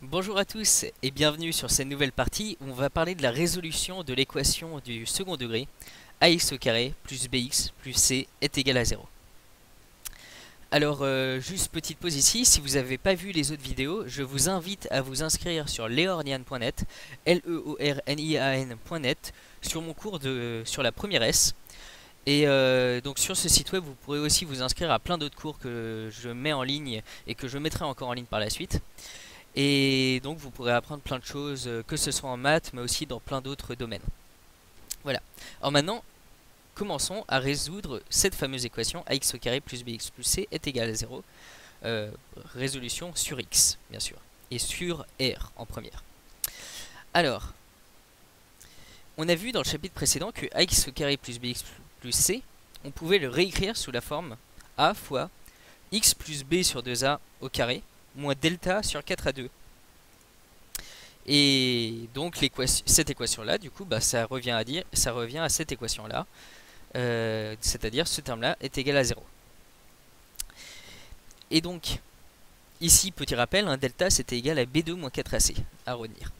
Bonjour à tous et bienvenue sur cette nouvelle partie où on va parler de la résolution de l'équation du second degré ax au carré plus bx plus c est égal à 0. Alors juste petite pause ici, si vous n'avez pas vu les autres vidéos, je vous invite à vous inscrire sur leornian.net, leornian.net, sur mon cours sur la première S. Et donc sur ce site web vous pourrez aussi vous inscrire à plein d'autres cours que je mets en ligne et que je mettrai encore en ligne par la suite. Et donc vous pourrez apprendre plein de choses, que ce soit en maths, mais aussi dans plein d'autres domaines. Voilà. Alors maintenant, commençons à résoudre cette fameuse équation ax au carré plus bx plus c est égal à 0. Résolution sur x, bien sûr. Et sur r en première. Alors, on a vu dans le chapitre précédent que ax au carré plus bx plus c, on pouvait le réécrire sous la forme a fois x plus b sur 2a au carré moins delta sur 4a2. Et donc cette équation-là, du coup, ça revient à cette équation-là, c'est-à-dire ce terme-là est égal à 0. Et donc, ici, petit rappel, delta c'était égal à b2 moins 4ac, à retenir.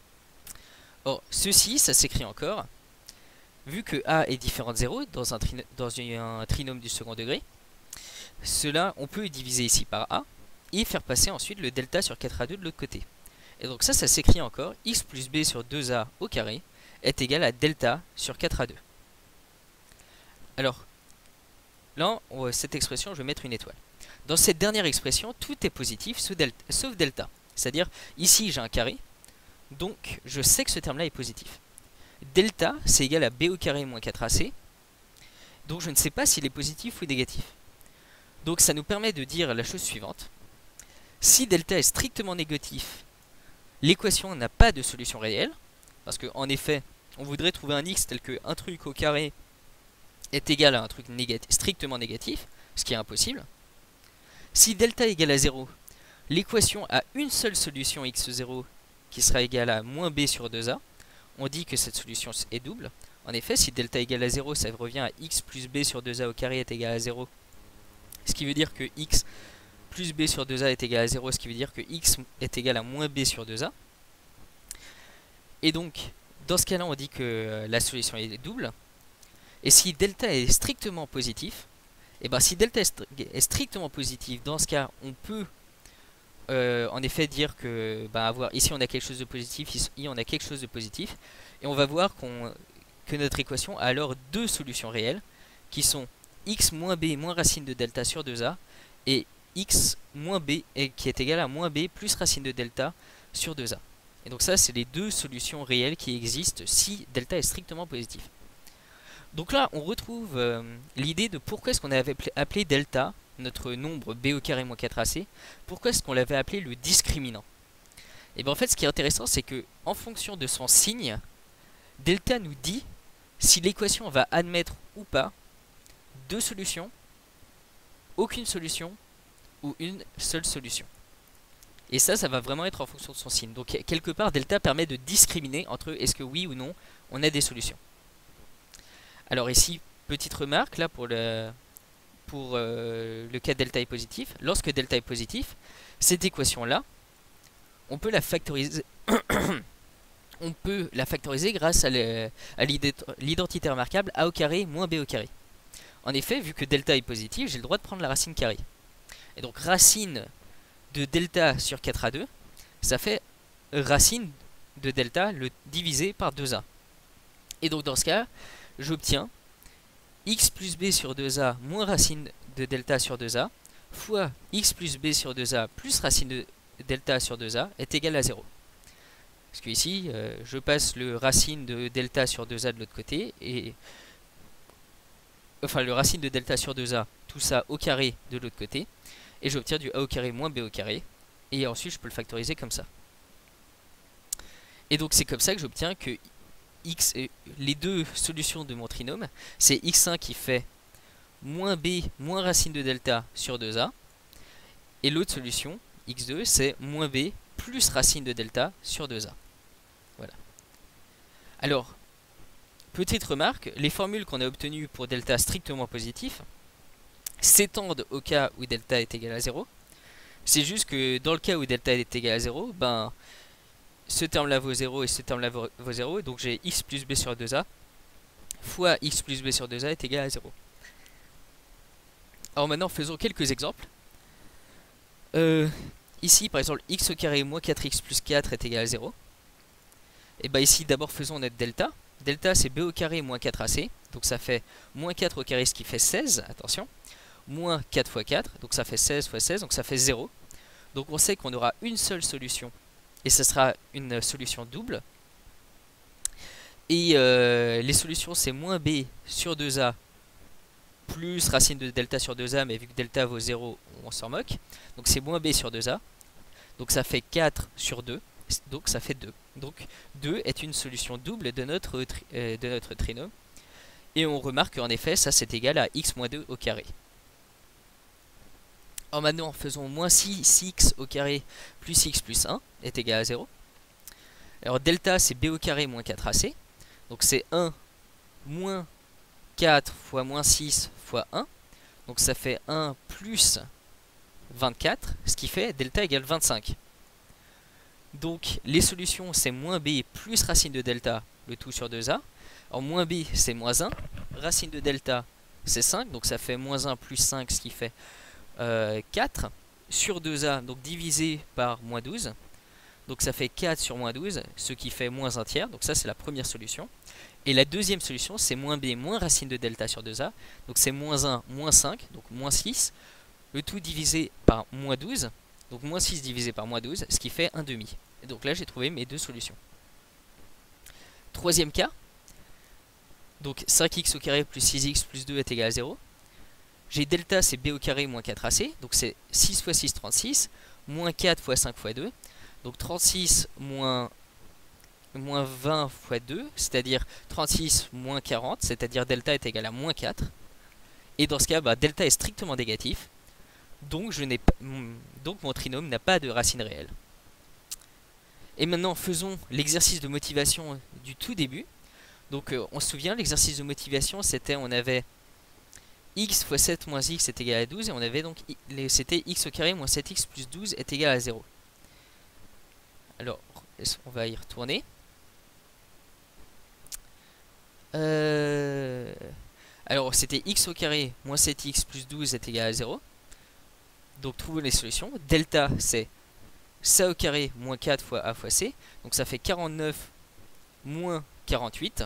Or, ceci, ça s'écrit encore, vu que a est différent de 0 dans un trinôme du second degré, cela, on peut diviser ici par a, et faire passer ensuite le delta sur 4a2 de l'autre côté. Et donc ça s'écrit encore, x plus b sur 2a au carré est égal à delta sur 4a2. Alors, là, cette expression, je vais mettre une étoile. Dans cette dernière expression, tout est positif sauf delta. C'est-à-dire, ici j'ai un carré, donc je sais que ce terme-là est positif. Delta, c'est égal à b au carré moins 4ac, donc je ne sais pas s'il est positif ou négatif. Donc ça nous permet de dire la chose suivante. Si delta est strictement négatif, l'équation n'a pas de solution réelle, parce qu'en effet, on voudrait trouver un x tel que un truc au carré est égal à un truc strictement négatif, ce qui est impossible. Si delta est égal à 0, l'équation a une seule solution x0 qui sera égale à moins b sur 2a. On dit que cette solution est double. En effet, si delta est égal à 0, ça revient à x plus b sur 2a au carré est égal à 0. Ce qui veut dire que x plus b sur 2a est égal à 0, ce qui veut dire que x est égal à moins b sur 2a. Et donc, dans ce cas-là, on dit que la solution est double. Et si delta est strictement positif, et bien si delta est strictement positif, dans ce cas, on peut en effet dire que ici on a quelque chose de positif, ici on a quelque chose de positif. Et on va voir que notre équation a alors deux solutions réelles, qui sont x moins b moins racine de delta sur 2a, et x moins b qui est égal à moins b plus racine de delta sur 2a. Et donc ça, c'est les deux solutions réelles qui existent si delta est strictement positif. Donc là, on retrouve l'idée de pourquoi est-ce qu'on avait appelé delta, notre nombre b au carré moins 4ac, pourquoi est-ce qu'on l'avait appelé le discriminant. Et bien en fait, ce qui est intéressant, c'est que en fonction de son signe, delta nous dit si l'équation va admettre ou pas deux solutions, aucune solution ou une seule solution. Et ça va vraiment être en fonction de son signe. Donc quelque part, delta permet de discriminer entre est-ce que oui ou non on a des solutions. Alors ici, petite remarque là pour le cas delta est positif. Lorsque delta est positif, cette équation là, on peut la factoriser. On peut la factoriser grâce à l'identité remarquable a au carré moins b au carré. En effet, vu que delta est positif, j'ai le droit de prendre la racine carrée. Et donc racine de delta sur 4a2, ça fait racine de delta le divisé par 2a. Et donc dans ce cas, j'obtiens x plus b sur 2a moins racine de delta sur 2a fois x plus b sur 2a plus racine de delta sur 2a est égal à 0. Parce que ici, je passe le racine de delta sur 2a de l'autre côté, et enfin le racine de delta sur 2a, tout ça au carré de l'autre côté, et j'obtiens du a au carré moins b au carré, et ensuite je peux le factoriser comme ça. Et donc c'est comme ça que j'obtiens que les deux solutions de mon trinôme, c'est x1 qui fait moins b moins racine de delta sur 2a, et l'autre solution, x2, c'est moins b plus racine de delta sur 2a. Voilà. Alors, petite remarque, les formules qu'on a obtenues pour delta strictement positif s'étendent au cas où delta est égal à 0. C'est juste que dans le cas où delta est égal à 0, ce terme-là vaut 0 et ce terme-là vaut 0. Donc j'ai x plus b sur 2a fois x plus b sur 2a est égal à 0. Alors maintenant, faisons quelques exemples. Ici, par exemple, x au carré moins 4x plus 4 est égal à 0. Et bah ici, d'abord, faisons notre delta. Delta, c'est b au carré moins 4ac. Donc ça fait moins 4 au carré, ce qui fait 16. Attention. Moins 4 fois 4. Donc ça fait 16 fois 16. Donc ça fait 0. Donc on sait qu'on aura une seule solution. Et ce sera une solution double. Et les solutions, c'est moins b sur 2a plus racine de delta sur 2a, mais vu que delta vaut 0, on s'en moque. Donc c'est moins b sur 2a. Donc ça fait 4 sur 2. Donc ça fait 2. Donc 2 est une solution double de notre trinôme. Et on remarque qu'en effet, ça c'est égal à x moins 2 au carré. Alors maintenant, faisons moins 6x au carré plus x plus 1 est égal à 0. Alors delta, c'est b au carré moins 4ac. Donc c'est 1 moins 4 fois moins 6 fois 1. Donc ça fait 1 plus 24, ce qui fait delta égale 25. Donc les solutions, c'est moins b plus racine de delta, le tout sur 2a. Alors moins b, c'est moins 1. Racine de delta, c'est 5. Donc ça fait moins 1 plus 5, ce qui fait 4 sur 2a, donc divisé par moins 12. Donc ça fait 4 sur moins 12, ce qui fait moins 1 tiers. Donc ça, c'est la première solution. Et la deuxième solution, c'est moins b moins racine de delta sur 2a. Donc c'est moins 1, moins 5, donc moins 6. Le tout divisé par moins 12. Donc moins 6 divisé par moins 12, ce qui fait 1 demi. Et donc là, j'ai trouvé mes deux solutions. Troisième cas. Donc 5x au carré plus 6x plus 2 est égal à 0. J'ai delta, c'est b au carré moins 4ac. Donc c'est 6 fois 6, 36. Moins 4 fois 5 fois 2. Donc 36 moins 20 fois 2, c'est-à-dire 36 moins 40, c'est-à-dire delta est égal à moins 4. Et dans ce cas, bah, delta est strictement négatif. Donc, mon trinôme n'a pas de racine réelle. Et maintenant, faisons l'exercice de motivation du tout début. Donc, on se souvient, l'exercice de motivation, c'était, on avait x fois 7 moins x est égal à 12. Et on avait donc, c'était x au carré moins 7x plus 12 est égal à 0. Alors, on va y retourner. Alors, c'était x au carré moins 7x plus 12 est égal à 0. Donc, trouvons les solutions. Delta, c'est ça au carré moins 4 fois a fois c. Donc, ça fait 49 moins 48,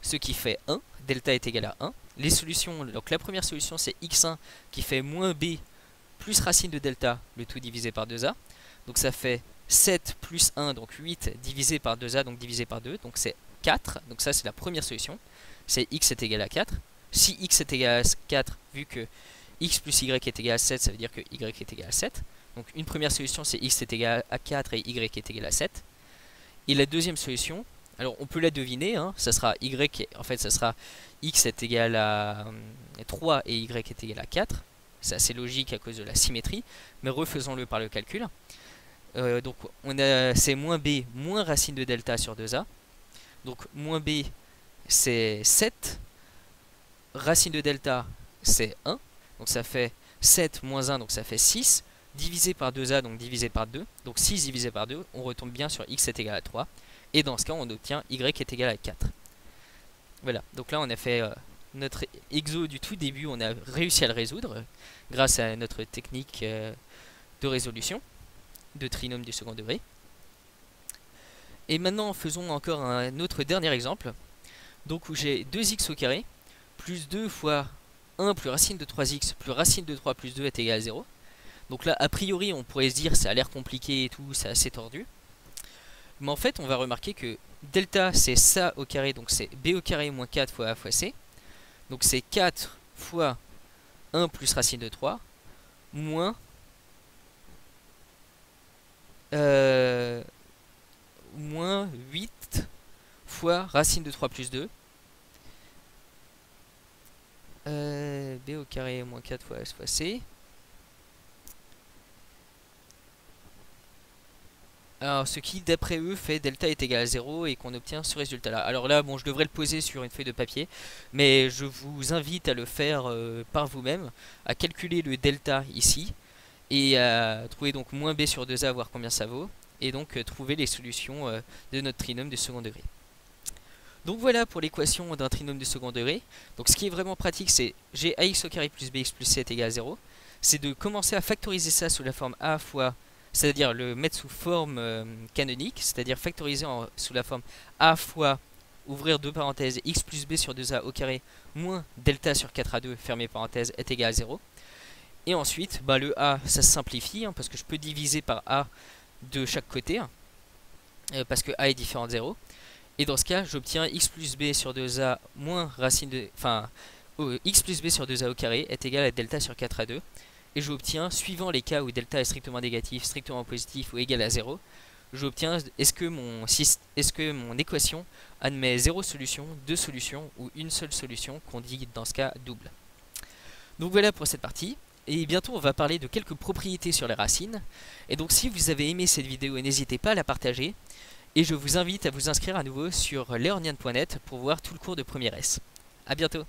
ce qui fait 1. Delta est égal à 1. Les solutions, donc la première solution, c'est x1 qui fait moins b plus racine de delta, le tout divisé par 2a. Donc, ça fait 7 plus 1, donc 8, divisé par 2a, donc divisé par 2, donc c'est 4. Donc ça, c'est la première solution. C'est x est égal à 4. Si x est égal à 4, vu que x plus y est égal à 7, ça veut dire que y est égal à 7. Donc une première solution, c'est x est égal à 4 et y est égal à 7. Et la deuxième solution, alors on peut la deviner, hein, ça sera en fait, ça sera x est égal à 3 et y est égal à 4. C'est assez logique à cause de la symétrie, mais refaisons-le par le calcul. Donc c'est moins b moins racine de delta sur 2a. Donc moins b c'est 7. Racine de delta c'est 1. Donc ça fait 7 moins 1, donc ça fait 6. Divisé par 2a, donc divisé par 2. Donc 6 divisé par 2, on retombe bien sur x est égal à 3. Et dans ce cas, on obtient y est égal à 4. Voilà, donc là on a fait notre exo du tout début, on a réussi à le résoudre grâce à notre technique de résolution de trinôme du second degré. Et maintenant faisons encore un autre dernier exemple. Donc où j'ai 2x au carré plus 2 fois 1 plus racine de 3x plus racine de 3 plus 2 est égal à 0. Donc là a priori on pourrait se dire ça a l'air compliqué et tout, c'est assez tordu. Mais en fait on va remarquer que delta c'est ça au carré, donc c'est b au carré moins 4 fois a fois c. Donc c'est 4 fois 1 plus racine de 3 moins moins 8 fois racine de 3 plus 2. B au carré moins 4 fois S fois C. Alors ce qui d'après eux fait delta est égal à 0 et qu'on obtient ce résultat là. Alors là bon je devrais le poser sur une feuille de papier, mais je vous invite à le faire par vous-même, à calculer le delta ici et à trouver donc moins b sur 2a, voir combien ça vaut. et donc trouver les solutions de notre trinôme de second degré. Donc voilà pour l'équation d'un trinôme de second degré. Donc ce qui est vraiment pratique, c'est j'ai ax au carré plus bx plus c est égal à 0. C'est de commencer à factoriser ça sous la forme a fois, c'est-à-dire le mettre sous forme canonique, c'est-à-dire factoriser sous la forme a fois, ouvrir deux parenthèses, x plus b sur 2a au carré moins delta sur 4a2, fermer parenthèse, est égal à 0. Et ensuite, le a, ça se simplifie, hein, parce que je peux diviser par a de chaque côté, hein, parce que a est différent de 0. Et dans ce cas, j'obtiens x plus b sur 2a moins racine de... Enfin, x plus b sur 2a au carré est égal à delta sur 4a2. Et j'obtiens, suivant les cas où delta est strictement négatif, strictement positif ou égal à 0, j'obtiens est-ce que mon équation admet 0 solution, 2 solutions ou une seule solution qu'on dit dans ce cas double. Donc voilà pour cette partie. Et bientôt on va parler de quelques propriétés sur les racines. Et donc si vous avez aimé cette vidéo, n'hésitez pas à la partager. Et je vous invite à vous inscrire à nouveau sur learnian.net pour voir tout le cours de première S. A bientôt.